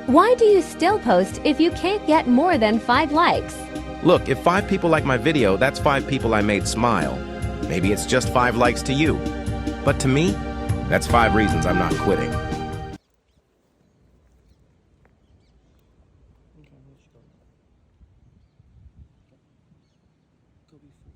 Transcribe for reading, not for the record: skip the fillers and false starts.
Why do you still post if you can't get more than 5 likes? Look, if 5 people like my video, that's 5 people I made smile. Maybe it's just 5 likes to you. But to me, that's 5 reasons I'm not quitting. Okay, let's go. Go be free.